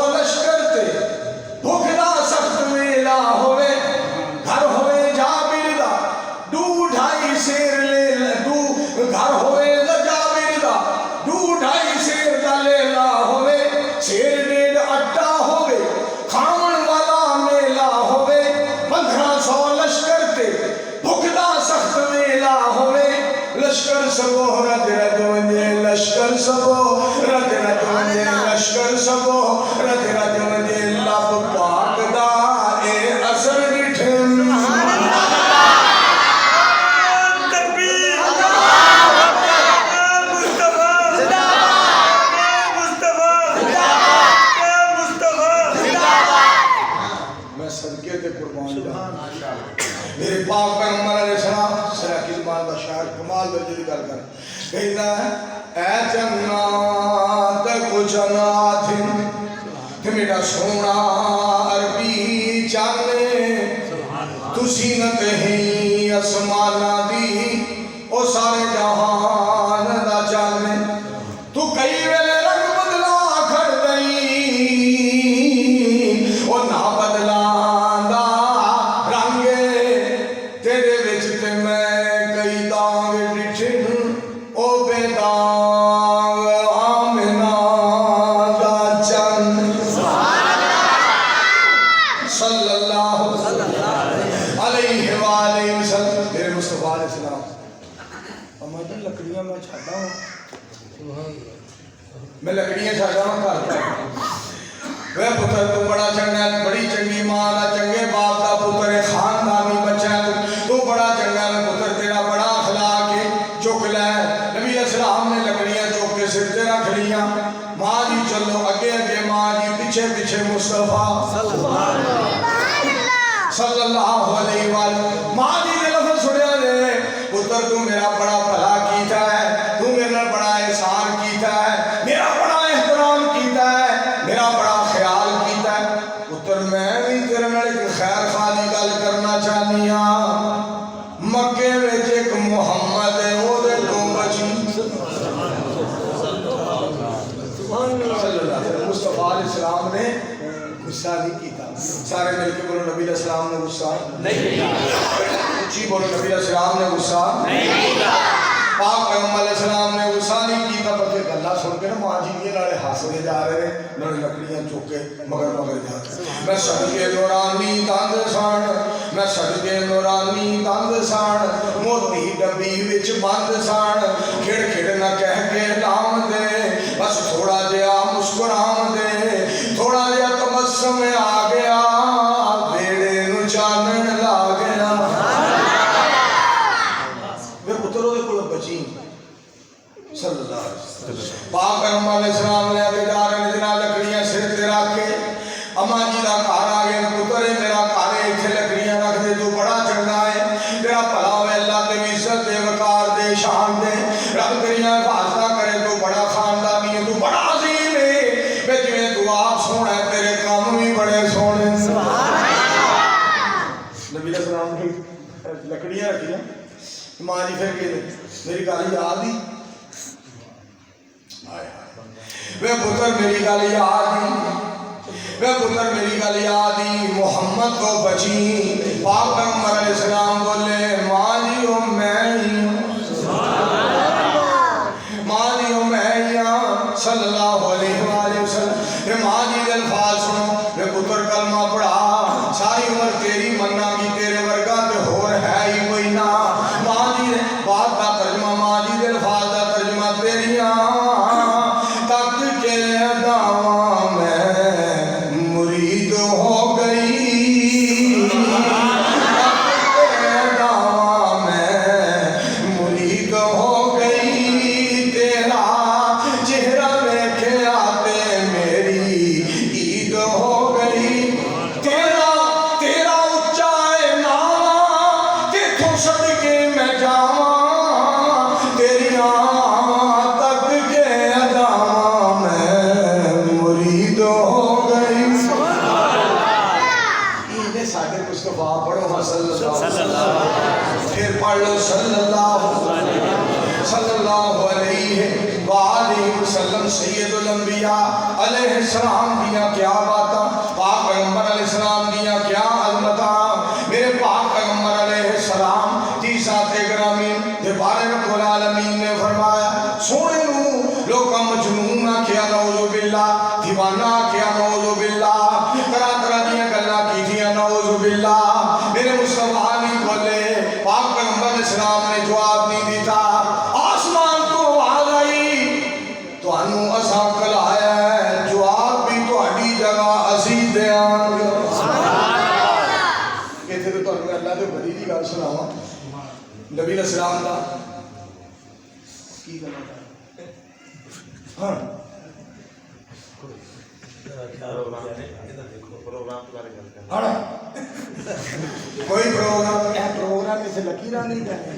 لشکر تے بھکدا سخت میلا ہوئے گھر ہوئے جابر دا 2.5 سیر لے گھر ہوئے جابر دا 2.5 سیر دا لیلا ہوئے سیر 1.5 اٹا ہوئے کھاون والا میلا ہوئے 1500 لشکر تے بھکدا سخت میلا ہوئے لشکر سبو رد رد ونجے لشکر سبو رد رد ونجے لشکر سبو رد رد ونجے لب پاک دا اے اثر ڈٹھن میرے پاک پیغمبر علیہ السلام سراکی زبان کا شاعر کمال درجے کی گل کر کہتا ہے اے جنات کو جنات تے میرا سونا عربی چانے تو زینت ہی اسمانہ دی او سارے جہان دا چانے تو کئی ویلے رنگ بدلا کھڑ گئی او نہ بدلا میں لکڑیاں چھاڑا ہوں کرتا وہ پتر تو بڑا چنگا ہے بڑی چنگی ماں دا چنگے باپ دا پتر ہے خاندانی بچہ ہے تو بڑا چنگا ہے پتر تیرا بڑا اخلاق ہے چک لے نبی علیہ السلام نے لکڑیاں چوک کے سر تے رکھ لیا ماں جی چلو اگے اگے ماں جی پیچھے پیچھے مصطفیٰ صلی اللہ علیہ وآلہ ماں جی نے لفظ سنیا دے پتر تو میرا بڑا بھلا کیتا ہے تو میرا بڑا احسان کیتا ہے میرا بڑا احترام کیتا ہے میرا بڑا خیال کیتا ہے پتر میں بھی تیرے نال ایک خیر خالی گل کرنا چاہنی ہاں مکے وچ ایک محمد ہے او دے تو بچی مصطفیٰ علیہ السلام نے غصہ نہیں کیتا سارے مل کے بولو نبی علیہ السلام نے غصہ نہیں کیتا اچھی بولو نبی علیہ السلام نے غصہ نہیں کیتا پاک پیغمبر علیہ السلام نے غصہ نہیں کیتا بلکہ گلا سن کے نا ماں جی یہ لڑے ہاسنے جا رہے ہیں لڑے لکڑیاں چوکے مگر جاتے میں صدقے نورانی تند سان میں صدقے نورانی تند سان موتی ڈبی وچ بند سان کھڑ کھڑ نہ کہہ کے لام دے بس تھوڑا جہا مسکرام دے تھوڑا جہا تبسم آ گیا بیڑے نو چانن لا گیا میں پتروں دے کول بچی صلی اللہ علیہ وسلم پاک پیغمبر علیہ السلام نے آگے جا رہے جنا لکڑیاں سر تے رکھ کے اما جی دا گھر آ گیا پتر میرا گھر ایتھے لکڑیاں رکھ دے تو بڑا چنگا ہے تیرا بھلا ہوئے اللہ تے عزت دے وقار دے شان دے رب تیریاں حفاظت کرے تو بڑا خاندانی ہے تو بڑا عظیم ہے بے جویں تو آپ سونا ہے تیرے کام بھی بڑے سونے نبی علیہ السلام نے لکڑیاں رکھیاں ماں جی پھر کہ میری گل یاد ہی وہ پتر میری گل یاد ہی وہ پتر میری گل یاد ہی محمد کو بچی پاک پیغمبر علیہ السلام بولے ماں جی او میں ہی ماں جی او میں ہی صلی اللہ علیہ وآلہ وسلم یہ ماں جی کے الفاظ سنو وہ پتر کلمہ پڑھا ساری عمر تیری مننا کی تیرے ورگا تے ہور ہے ہی کوئی نہ ماں جی نے بات کا ترجمہ ماں جی کے الفاظ کا ترجمہ تیریاں تک کے دعویٰ میں مرید ہو گئی تک کے دعویٰ میں مرید ہو گئی تیرا چہرہ دیکھے آتے میری عید ہو گئی تیرا اچائے نام تیتھوں صدقے میں جاواں تیریاں تک کے دعویٰ میں مرید ہو گئی یہ ساڈے مصطفیٰ پڑھو صلی اللہ پھر پڑھ لو صلی اللہ علیہ وآلہ وسلم سید الانبیاء علیہ السلام دیا کیا باتاں، پاک پیغمبر علیہ السلام دیا کیا عظمتاں، میرے پاک پیغمبر علیہ السلام دی ذات گرامی دے بارے رب العالمین نے فرمایا سونے نو لوکاں مجنون آکھیا نعوذ باللہ، دیوانہ آکھیا نعوذ باللہ، طرح طرح دیا گلاں کیتیاں نعوذ باللہ، میرے مصطفیٰ نہیں بولے، پاک پیغمبر علیہ السلام نے جواب نہیں دیتا، آسمان تو آواز آئی تو انہوں اساں کلایا ہے، جواب بھی تو ہڈی جگہ اسی دیان کہتے تو انہوں اللہ تو بڑی دی گال سناوا نبی علیہ السلام دا کی کرنا تھا ہاں کوئی پروگرام اسے لکیرہ نہیں کرنے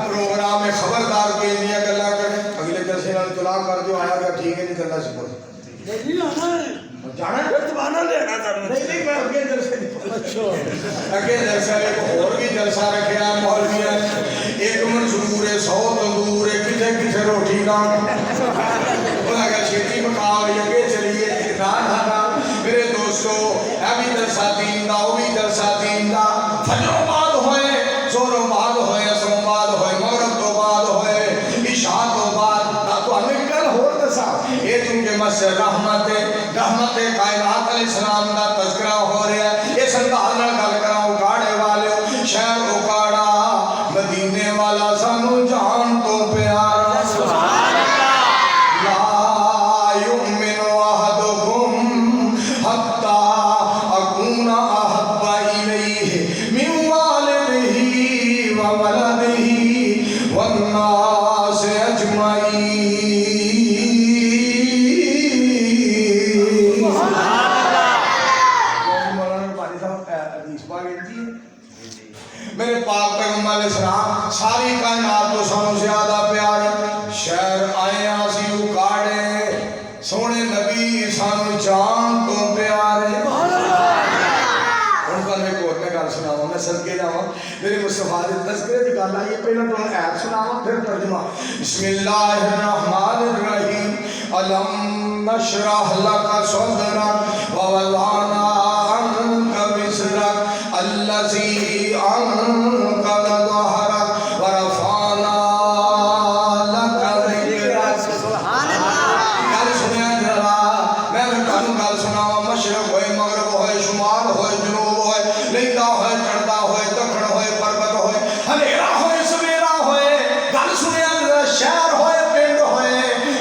پروگرام میں خبردار کوئی انڈیا گلہ کرے اگلے جلسے نال اطلاع کر دیو آیا گیا ٹھیک ہے نہیں کرنا سکتا جانا ہے تبانا لینا کرنا نہیں میں اگلے جلسے نہیں اگلے جلسے ایک اور بھی جلسہ رکھے ہیں مولویاں ایک منصور ہے 100 تندور ہے کسے کسے روٹی کا انہاں کا چھیٹی مقام یگے چلیے میرے دوستو ابھی جلسہ دین دا وہ بھی جلسہ دین دا فجروں بعد ہوئے زوروں بعد ہوئے اثروں بعد ہوئے مغرب تو بعد ہوئے عشاء تو بعد تو ہمیں کل ہو دسا یہ چونکہ مسجد رحمت کائنات علیہ السلام دا تذکرہ ہو رہا ہے اس انداز نال گل کراں اکاڑے والے شہر اکاڑا مدینے والا سانو جان تو پیارا سبحان اللہ لا یؤمن احدکم حتی اکون احب الیہ من والدہ وولدہ والناس اجمعین میرے پاک پیغمبر علیہ السلام ساری کائنات تو سانو زیادہ پیارے شہر آئے آسی اکاڑے سونے نبی سانو جان تو پیارے ان کا میں کوئی میں گل سناوا میں صدقے جاواں میرے مصطفیٰ دے تذکرے دی گل آئی ہے پہلا تو ایت سناواں پھر ترجمہ بسم اللہ الرحمن الرحیم الم نشرح لک صدرک ووضعنا عنک وزرک الذی انقض ظہرک ورفعنا لک ذکرک سبحان اللہ گل سنیا جرا میں تانوں گل سناواں مشرق ہوئے مغرب ہوئے شمال ہوئے جنوب ہوئے لیندا ہوئے چڑھدا ہوئے دکھن ہوئے پربت ہوئے ہنیرا ہوئے سویرا ہوئے گل سنیا جرا شہر ہوئے پنڈ ہوئے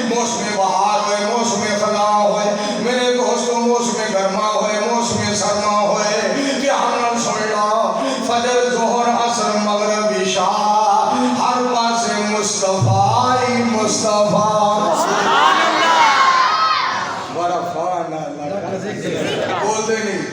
موسم بہار ہوئے موسم خزاں ہوئے میرے دوستوں موسم گرما ہوئے موسم سرما ہوئے دھیان نال سن لو فجر ظہر عصر مغرب عشاء ہر پاسے مصطفیٰ ہی مصطفیٰ سبحان اللہ ورفعنا لک ذکرک بولتے نہیں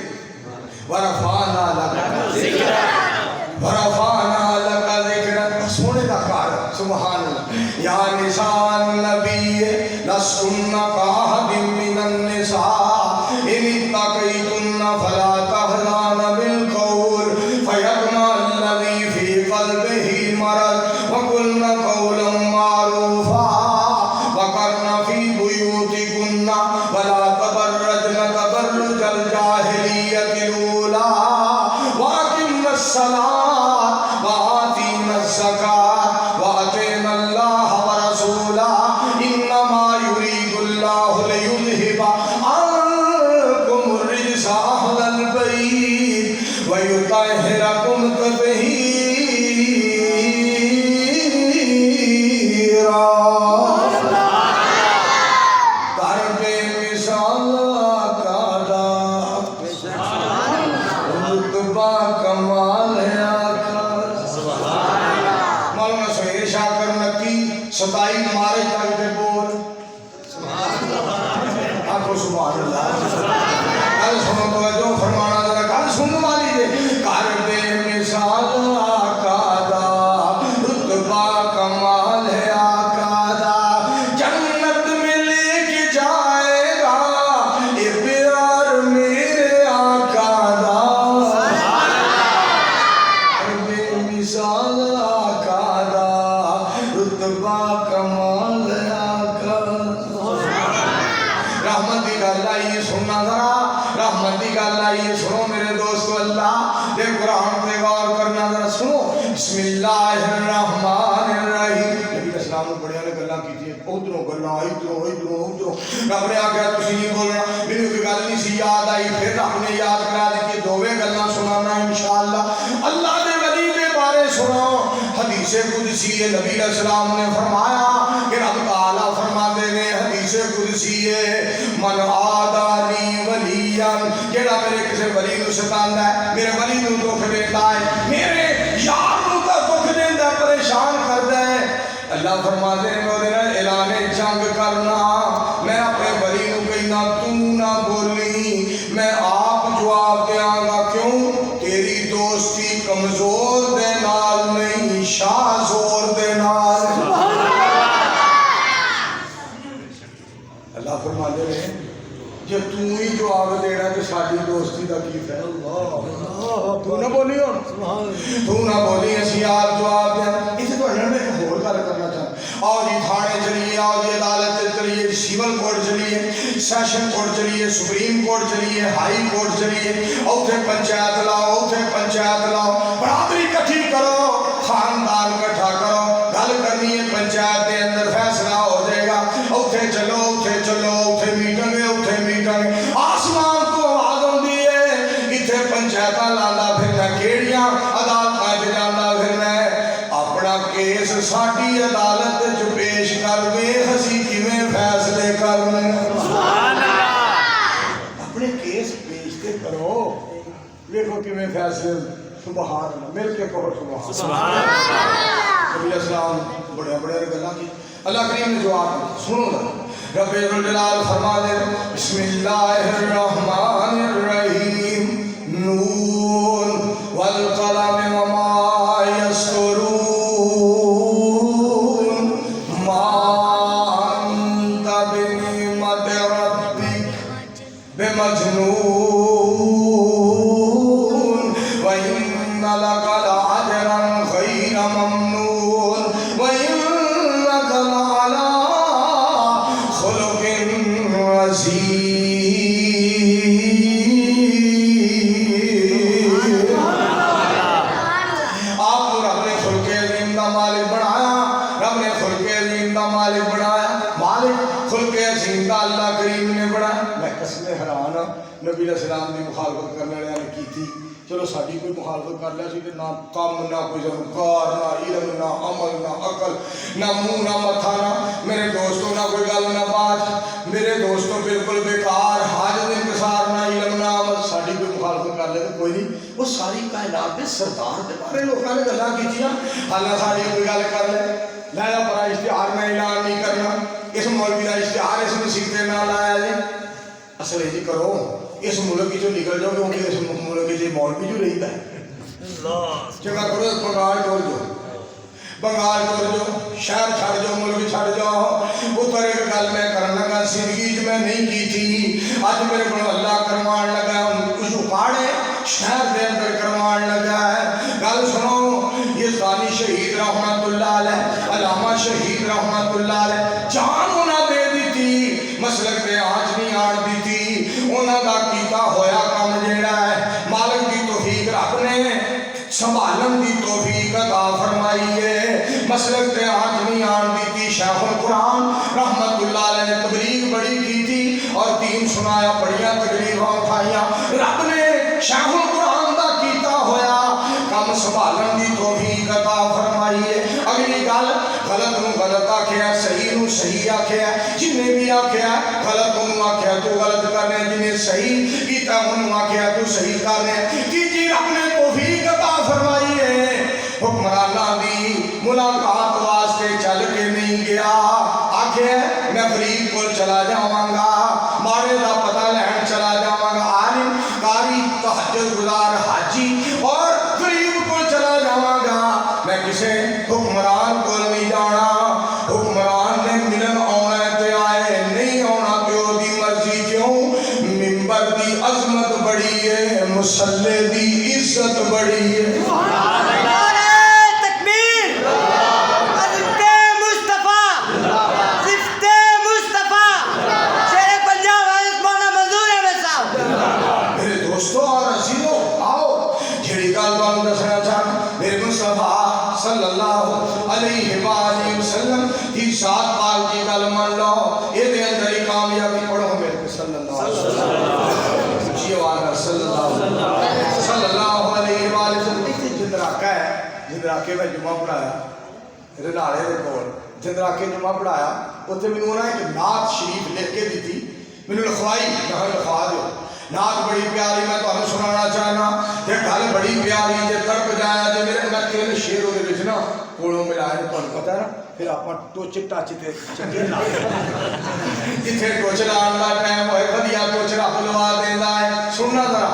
ورفعنا لک ذکرک ورفعنا لک ذکرک سونے دا کار سبحان اللہ یا نساء النبی لستن کاحد من النساء ان اتقیتن فلا تخضعن بالقول فیطمع الذی فی قلبہ مرض وقلن قولا معروفا وقرن فی بیوتکن ولا تبرجن تبرج الجاہلیت الاولی واقمن الصلاة وآتین الزکاة وأطعن اللہ ورسولہ انما یرید اللہ لیذہب عنکم الرجس اہل البیت ویطہرکم تطہیرا کرب مثال آقا رتبہ کمال ہے آقا مولانا سہیر شاکر نکی 27 مارچ تک دے بول آپ کو سبحان اللہ گل سنو تو جو فرمانا ذرا گل سننے والی دے کرب مثال آقا دا رتبہ کمال ہے آقا دا جنت میں لے کے جائے گا یہ پیار میرے آقا دا کرب مثال آقا دا رتبہ کمال کی گل آئی سننا ذرا رحمت کی گل آئی سنو میرے دوستو اللہ دے قرآن پہ غور کرنا ذرا سنو بسم اللہ الرحمن الرحیم نبی اسلام نے بڑے نے گلاں کیتی ادھروں گلاں ادھروں رب نے آگیا تسی نہیں بولنا میری کوئی گل نہیں سی یاد آئی پھر رب نے یاد کرا دی دوویں گلاں سنانا انشاءاللہ اللہ دے ولی دے بارے سنو حدیث قدسی ہے نبی السلام نے فرمایا کہ رب تعالیٰ فرماتے ہیں حدیث قدسی ہے من آدانی ولیان جیڑا میرے کسی ولی نو ستاندا ہے میرے ولی نو دکھ دیندا ہے میرے یار نو دکھ دیندا ہے پریشان کردا ہے اللہ فرماتے ہیں وہ دینا اعلان جنگ کرنا میں اپنے ولی نو کہنا تو نہ بولی میں آپ جواب دیاں گا کیوں تیری دوستی کمزور دے نال نہیں شاہ زور دے نال اللہ فرماتے ہیں جب تو ہی جواب دینا کہ ساری دوستی دا کی ہے اللہ تو نہ بولی تو نہ بولی اسی آپ جواب دیں اسے تو انہوں نے ایک اور کار کرنا چاہتا آؤ جی تھانے چلیے آؤ جی عدالت چلیے سیول کورٹ چلیے سیشن کورٹ چلیے سپریم کورٹ چلیے ہائی کورٹ چلیے اوتھے پنچایت لاؤ برادری کٹھی کرو خاندان کٹھا کرو گل کرنی ہے پنچایت کے اندر فیصلہ ہو جائے گا اوتھے چلو اوتھے میٹنگ آسمان تو آواز ہوندی ہے اتھے پنچایتاں لاندا پھرنا کیڑیاں عدالتاں وچ جاندا پھرنا اپنا کیس ساڈی عدالت وچ پیش کر ویکھ اسی کیویں فیصلے کرنے سبحان اللہ اپنے کیس پیش تے کرو ویکھو کیویں فیصلے سبحان اللہ مل کے کہو سبحان اللہ نبی السلام بڑے گلاں کی اللہ کریم نے جواب سنو رب الجلال فرما دے بسم اللہ الرحمن الرحیم نون والقلم وما یسطرون ما انت بنعمت ربک بمجنون وإن لك لأجرا غير ممنون وإنك لعلى خلق عظيم آپ کو رب نے خلق عظیم کا مالک بنایا رب نے خلق عظیم کا مالک بنایا مالک خلق عظیم کا اللہ کریم نے بنایا میں قسم حیران ہوں نبی علیہ السلام کی مخالفت کرنے والے نے کی تھی چلو ساری کوئی مخالفت کر لیا سی کہ نہ کام نہ کوئی ذوقار نہ علم نہ عمل نہ عقل نہ منہ نہ متھا نہ میرے دوستوں نہ کوئی گل نہ بات میرے دوستوں بالکل بیکار حاجت انکسار نہ علم نہ عمل ساری کوئی مخالفت کر لے تو کوئی نہیں وہ ساری کائنات کے سردار کے بارے لوگوں نے گلاں کیتیاں اللہ ساری کوئی گل کر لے لایا پر اشتہار میں اعلان نہیں کرنا اس مولوی کا اشتہار اس مسیطے نہ لایا جی اصل یہ کرو اس ملک کی جو نکل جاؤ کیونکہ اس ملک کی مولوی جو رہتا ہے جگہ کرو بنگال ٹور جو شہر چھڑ جاؤ ملک چھڑ جاؤ وہ تو ایک گل میں کرنا لگا زندگی میں نہیں کی تھی اج میرے کو اللہ کروان لگا کچھ اکاڑے شہر دے اندر کروان لگا ہے گل سنو یہ ثانی شہید رحمت اللہ علیہ علامہ شہید رحمت اللہ علیہ جان انہاں دے دی تھی مسلک دے آج نہیں آن دی تھی انہاں دا کیتا ہویا کام جیڑا ہے مالک دی توفیق رب نے سنبھالن دی توفیق عطا فرمائی ہے مسلک تے آج نہیں آن دی تھی شیخ القرآن رحمت اللہ علیہ نے تبلیغ بڑی کی تھی اور دین سنایا بڑیاں تقریباں اٹھائیاں رب نے شیخ القرآن دا کیتا ہویا کم سنبھالن دی توفیق عطا فرمائی ہے اگلی گل غلط نو غلط آکھیا صحیح نو صحیح آکھیا جنہیں بھی آکھیا غلط نو آکھیا تو غلط کرنے جنہیں صحیح کیتا انہوں آکھیا تو صحیح کرنے تیجی رب نے توفیق عطا فرمائی ہے حکمرانہ دی ملاقات واسطے چل کے نہیں گیا آکھے میں فریق کو چلا جاواں گا مارے دا پتہ لہن چلا جاواں گا عالم قاری تہجد گزار حاجی اور فریق کو چلا جاواں گا میں کسے حکمران کو نہیں جانا حکمران نے ملن آنا تے آئے نہیں آنا پیو دی مرضی کیوں منبر دی عظمت بڑی ہے مسلح دی عزت بڑی ہے جی آواز صلی اللہ علیہ وآلہ وسلم. جندراکا ہے, جندراکے میں جمعہ پڑھایا رنالے دے کول, جندراکے جمعہ پڑھایا. اتنے مینوں انہاں ایک نعت شریف لکھ کے دیتی, مینوں لکھوائی, میں لکھوا دیو. نعت بڑی پیاری میں تمہیں سنانا چاہنا, تے گل بڑی پیاری جے تڑپ جایا جے میرے میں تین شیر وہ وچ نا کولوں ملائے, تمہیں پتہ ہے نا پھر آپ ٹوچ ٹچ تے چنگے لا جتھے ٹوچ لان دا ٹائم ہوئے ودیا ٹوچ رب لوا دیندا ہے. سننا ذرا.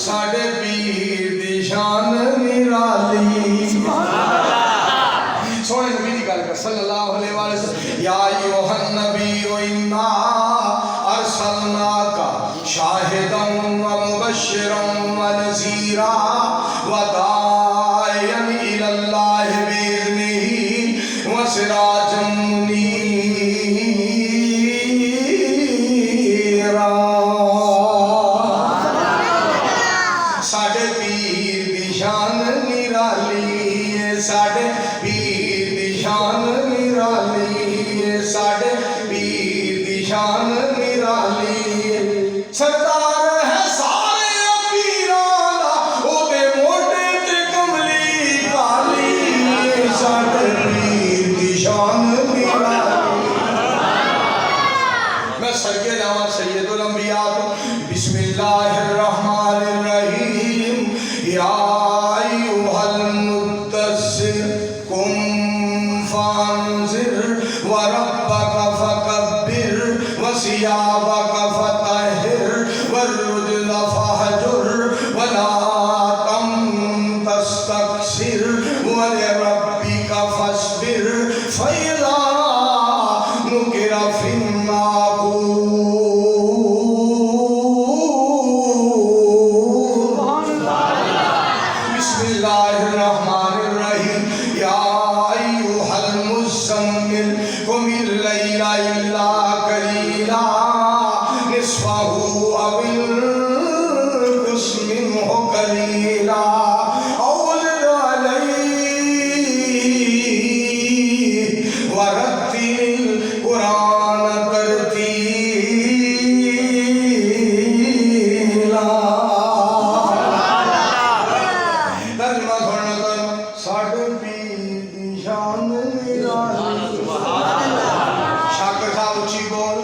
ساڈے پیر دی شان نرالی, سونے نبی دی گل کر صلی اللہ علیہ وسلم. یا ایھا النبی انا ارسلناک شاہدا ومبشرا ونذیرا وداعیا الی اللہ باذنہ وسراجا منیرا. ساڈے پیر دی شان نرالی ہے, ساڈے پیر دی شان نرالی ہے, ساڈے پیر دی شان نرالی ہے. سردار ہے سارے پیراں دا اودے موٹے تے کملی کالی ہے, ساڈے پیر دی شان نرالی. میں سرکے جاواں سید الانبیاء تو. بسم اللہ الرحمن الرحیم. یا ایھا المدثر قم فانذر وربک فکبر وثیابک فطہر والرجز فاہجر ولا تمنن تستکثر ولربک فاصبر فإذا نقر فی الناقور. بسم اللہ الرحمن الرحیم. یا ایھا المزمل قم اللیل الا قلیلا نصفہ او انقص منہ قلیلا او زد علیہ ورتل القرآن ترتیلا. ترجمہ سننا کر. ساڈے پیر دی شان نرالی. شاکر صاحب اچھی بول,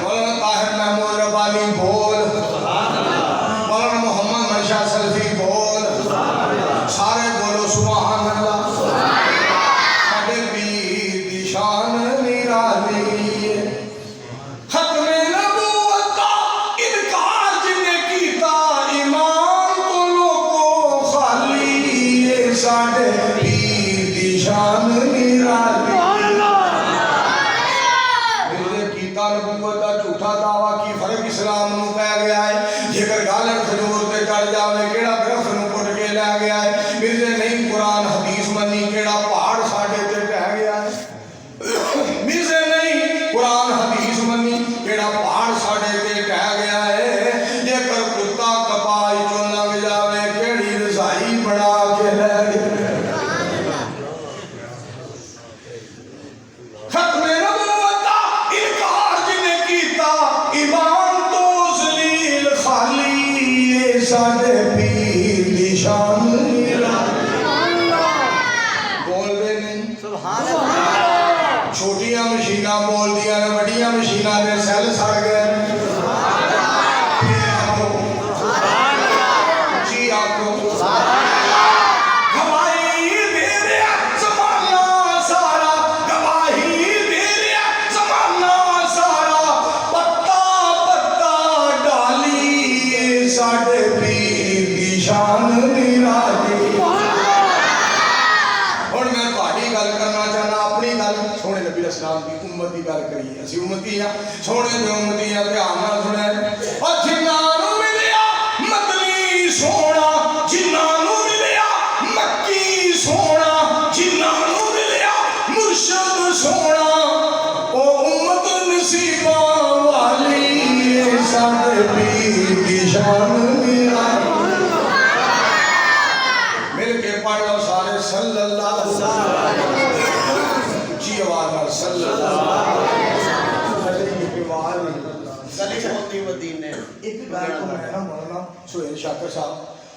مولانا طاہر محمود ربانی بول, مولانا محمد منشا سلفی بول, سارے بولو سبحان اللہ. ساڈے پیر دی شان نرالی ہے. ختم نبوت کا انکار جن نے کیتا ایمان تو لوگوں خالی ہے, ساڈے پیر دی شان نرالی. نبوت کا جھوٹا دعویٰ کی فرق اسلام نو پہ گیا ہے. جگر گالن کھجور تے کر جاوے کیڑا درخت نو پٹ کے لے گیا ہے. مرزے نہیں قرآن حدیث منی کیڑا پہاڑ ساڈے تے ٹہ گیا ہے. مرزے نہیں قرآن حدیث منی کیڑا پہاڑ ساڈے تے ٹہ گیا ہے. جگر کتا کپائی چوں لنگ جاوے کیڑی رضائی بنا کے لے گیا. ختم نبوت کا انکار جن نے کیتا ایمان تو ذلیل خالی ہے, ساڈے پیر دی شان نرالی. بول دے نہیں سبحان اللہ. چھوٹیاں مشیناں بول دیاں نے, وڈیاں مشیناں دے سیل سڑ گئے. پھر آکھو جی آکھو گواہی دے رہا زمانہ سارا, گواہی دے رہا زمانہ سارا, پتا پتا ڈالی ہے, ساڈے پیر دی شان نرالی. ہن میں تہاڈی گل کرنا چاہنا, اپنی گل. سونے نبی اسلام دی امت دی گل کریے. اسی امتی ہاں, سونے دے امتی ہاں, دھیان نال سنیں. او جنہاں نوں ملیا مدنی سونا, جنہاں نوں ملیا مکی سونا, جنہاں نوں ملیا مرشد سونا, او امت نصیباں والی ہے, ساڈے پیر دی شان نرالی. مل کے پڑھ لو سارے صلی اللہ علیہ وسلم. جی آواز صلی اللہ علیہ وسلم. مکی مدینے ایک گل کو میں نا مولانا سہیل شاکر صاحب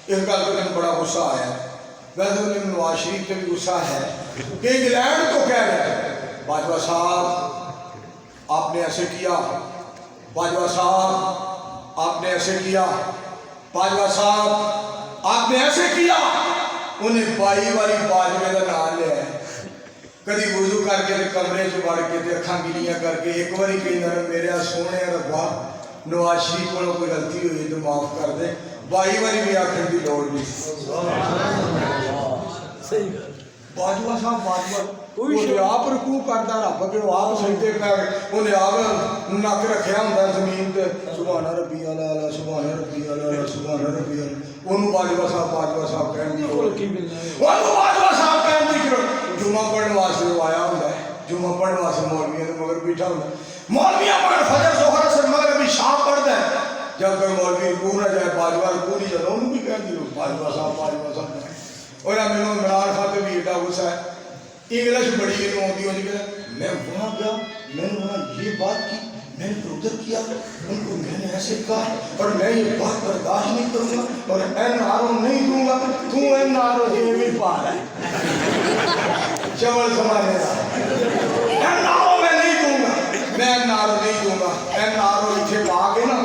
اس گل کو مجھے بڑا غصہ آیا ہے. ویسے مجھے نواز شریف پہ بھی غصہ ہے کہ انگلینڈ کو کہہ رہے ہیں باجوہ صاحب آپ نے ایسے کیا, باجوہ صاحب آپ نے ایسے کیا, باجوہ صاحب آپ نے ایسے کیا. انہیں بائی والی باجوے کا نام لیا ہے. کدی وضو کر کے کمرے چ وڑ کے اکھاں گلیاں کر کے ایک باری کہنا میرے سونے ربا نواز شریف کو کوئی غلطی ہوئی تو معاف کر دے. بائی والی بھی آخر کی لوڑ نہیں. باجوہ صاحب باجوہ آپ رکوع کرتا رب کے آپ سجدے پہ انہیں آپ نک رکھیا ہوندا زمین تے سبحان ربی اعلی سبحان ربی اعلی سبحان ربی اعلی. انہوں باجوہ صاحب کہن دی انہوں باجوہ صاحب کہن دی جمعہ پڑھنے واسطے آیا ہوندا ہے. جمعہ پڑھنے واسطے مولویوں کے مگر بیٹھا ہوندا ہے. مولویاں مگر فجر ظہر اثر مگر ابھی شام پڑھتا ہے. جب تک مولوی رکوع نہ جائے باجوہ رکوع نہیں جاتا انہوں بھی کہن دی باجوہ صاحب. اور میں عمران خان پہ بھی ایڈا غصہ ہے. انگلش بڑی انہوں ہوتی ہوتی کہ میں وہاں گیا میں نے وہاں یہ بات کی میں نے ادھر کیا ان کو میں نے ایسے کہا اور میں یہ بات برداشت نہیں کروں گا اور این آر او نہیں دوں گا. تو این آر او یہ بھی پا رہا ہے چول سمانے کا این آر او میں نہیں دوں گا. میں این آر او نہیں دوں گا. این آر او اتھے پا کے نا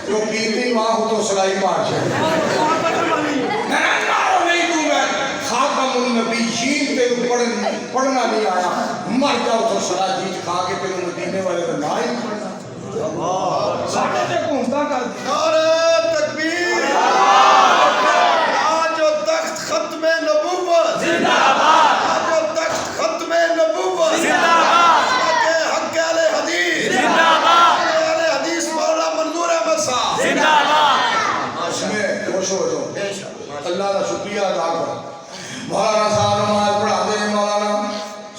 جو پیتی وہاں ہو تو سلائی مار جائے. خاتم النبیین تے پڑھنا نہیں آیا مر جاؤ تو سراجیت کھا کے تینوں مدینے والے کا نہ ہی پڑھنا. ساڈے تے گھومتا کر نعرہ تکبیر آج و تخت ختم نبوت زندہ باد. آج و تخت ختم نبوت زندہ باد. حق اہل حدیث زندہ باد. اہل حدیث مولانا منظور احمد صاحب زندہ باد. اس میں خوش ہو جاؤ اللہ کا شکریہ ادا کرو. مولانا صاحب نماز پڑھا دے مولانا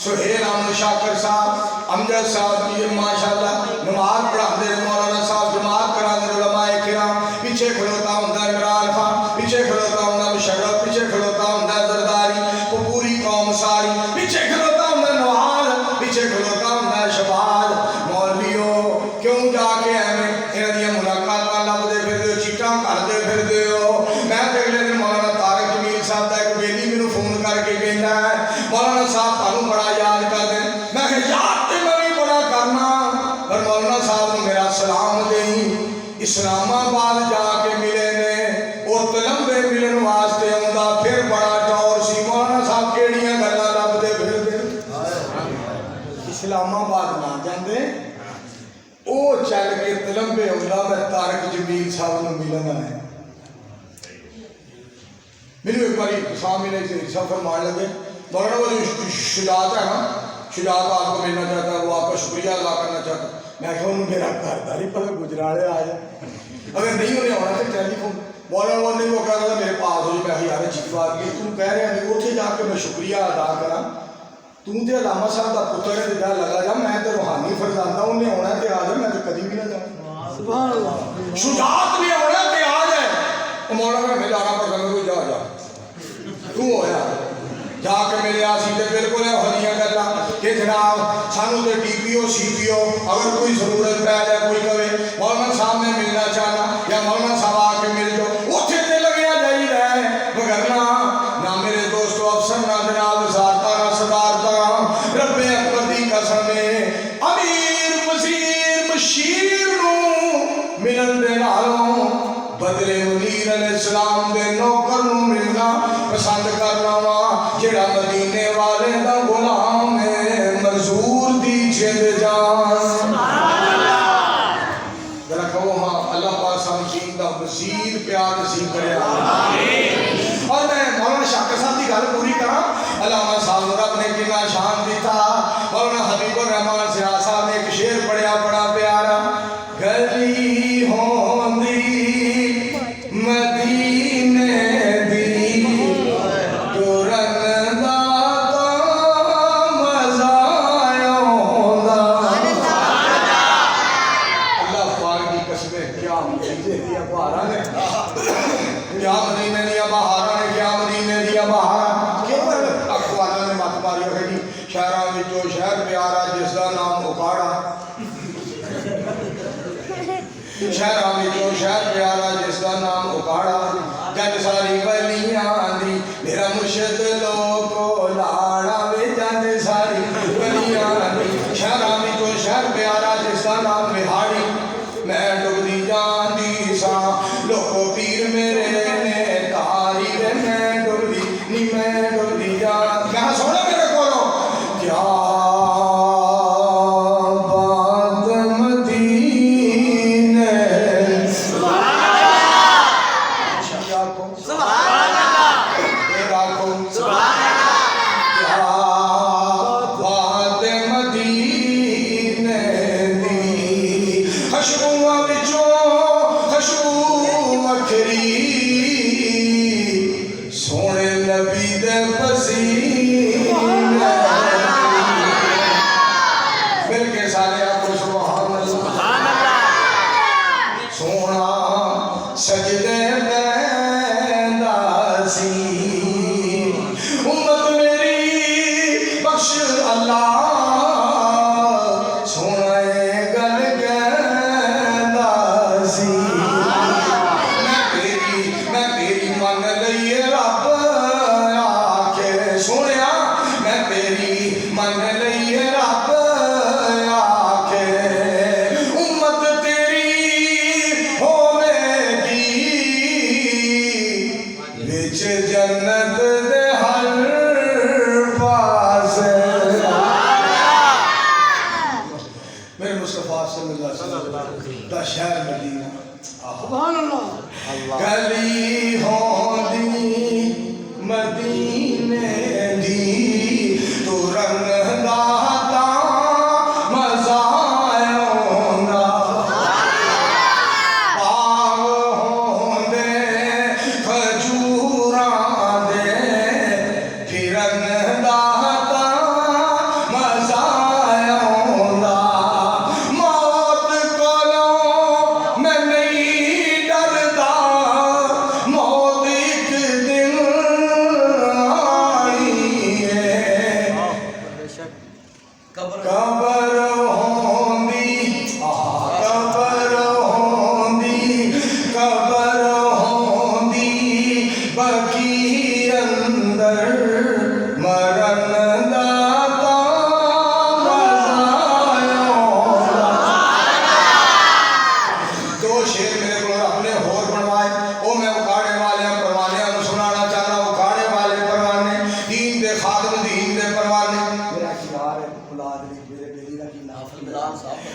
سہیل احمد شاکر صاحب امجد صاحب کی ماشاءاللہ نماز پڑھا دے مولانا صاحب جماعت کرا دے علماء کرام. پیچھے کھڑوتا ہوندا عمران خان, پیچھے کھڑوتا ہوندا مشرف, پیچھے کھڑوتا ہوندا زرداری, وہ پوری قوم ساری پیچھے کھڑوتا ہوندا نواز, پیچھے کھڑوتا ہوندا شہباز. مولویو کیوں جا کے ایویں انہاں دی ملاقاتاں لبدے پھردے ہو, چیٹاں کردے پھردے ہو. میں اگلے دن مولانا طارق جمیل صاحب دا ایک بیلی مینوں فون کر کے کہندا ہے مولانا صاحب تانوں بڑا یاد کردے. میں کہ یاد تے میں بھی بڑا کرنا پر مولانا صاحب نوں میرا سلام دیں. اسلام آباد جا کے ملے نے وہ تلمبے ملن واسطے آوندا پھر بڑا ٹور سی. مولانا صاحب کیڑیاں گلاں لبدے پھردے اسلام آباد نہ جاندے او چل کے تلمبے آوندا میں طارق جمیل صاحب نوں ملن آیا. میرے ایک باری سامنے سے سفر مان لگے مولانا وہ جو شجاعت ہے نا شجاعت آپ کو ملنا چاہتا ہے وہ آپ کا شکریہ ادا کرنا چاہتا ہے. میں کہا انہوں میرا گھر داری پر گجرالے آ جائے اگر نہیں انہیں ہونا تو ٹیلی فون مولانا وہ نہیں وہ کہتا تھا میرے پاس ہو جائے. میں یار اچھی بات کی تم کہہ رہے ہیں اتنے جا کے میں شکریہ ادا کرا. تم تے علامہ صاحب کا پتر ہے جا لگا جا میں تو روحانی فرزاندہ انہیں ہونا تے آ جائے میں تو کبھی بھی نہ جاؤں. سبحان اللہ شجاعت نے ہونا تے آ جائے. مولانا میں جانا پڑتا میں کوئی جا تو ہویا جا کے میرے آسی تے بالکل ہے ہدیاں کرنا کہ جناب سانو تے ڈی پی او سی پی او اگر کوئی ضرورت پہ جائے کوئی کہے مولانا صاحب نے ملنا چاہنا یا مولانا صاحب آ کے مل جاؤ اتھے تے لگیا جائی رہے مگر نہ میرے دوستو افسر نہ جناب وزارتہ نہ صدارتہ رب اکبر دی قسم امیر وزیر مشیر نو ملن دے نالوں بدلے منیر علیہ السلام دے نوکر نو ملنا پسند کرنا وا جڑا مدینے والے دا غلام ہے منظور دی جند جان. ذرا کہو ہاں اللہ پاک سامعین دا مزید پیار نصیب کرے آمین. اور میں مولانا شاکر صاحب دی گل پوری کراں. علامہ صاحب رب نے کتنا شان دیتا. مولانا حبیب الرحمان سراج صاحب نے ایک شعر پڑھیا بڑا پیارا. گلی ہوندی مدینے دی ٹرن دا مزہ آوندا. اللہ پاک دی قسمیں کیا مجھے دیا بہاراں نے کیا مدینے دیا بہاراں نے کیا مدینے دیا بہاراں. کیوں اقوالاں نے مت ماری ہے جی شہراں وچوں شہر پیارا جس دا نام اکاڑا. شہراں وچوں شہر پیارا جس دا نام اکاڑا جگ ساری ولیاں دی میرا مرشد لوکو لاڑا وے جگ ساری ولیاں دی شہراں وچوں شہر پیارا جس دا نام بہاڑی میں ڈبدی جاندی سا لوکو پیر میرے نے تاری وے میں ڈبدی نی میں ڈبدی جان کیا سونا میرے کولو کیا شہر مدینہ سبحان اللہ گلی ہوندی مدینے دی تو رنگ داتا مزہ آوندا باغ ہوندے کھجوراں دے پھرن داتا مزہ آوندا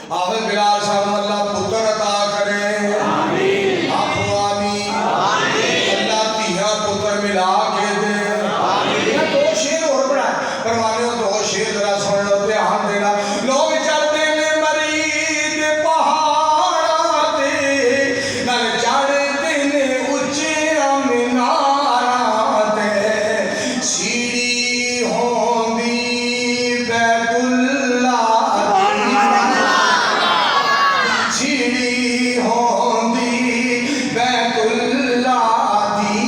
حافظ بلال صاحب اللہ پتر عطا کرے آمین آمین اللہ تیہا پتر ملا کے دے آمین دو شیر اور بڑھا پروانے دو شیر ذرا سن لو دھیان دینا لوگ چڑھتے نے مرید پہاڑاں تے نال چڑھتے نے اچیاں میناراں تے سیڑھی ہوندی بیت اللہ سیڑھی ہوندی بیت اللہ دی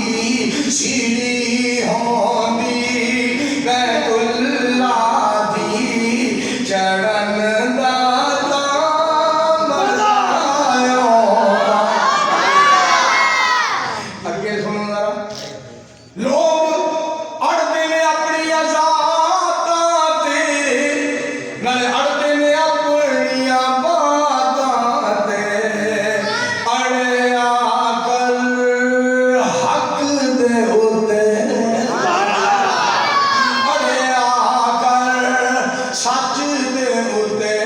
سیڑھی ہوندی بیت اللہ دی چڑھن دا مزہ آوندا اگے سنو ذرا لوگ اڑدے نے اپنی ذاتاں تے نالے اڑدے نے اپنی باتاں تے اڑیا کر حق دے اوتے اڑیا کر سچ دے اوتے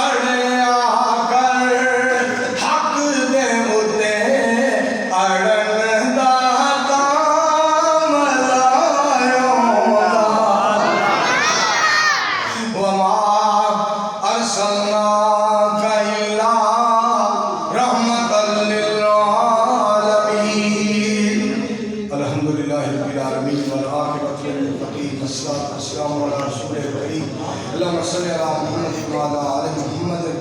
اڑیا کر حق دے اوتے اڑن دا مزہ آوندا وما أرسلناك إلا رحمة للعالمين الحمد لله رب العالمين والعاقبة للمتقين والصلاة والسلام على رسول الكريم اللهم صل على محمد وعلى آل محمد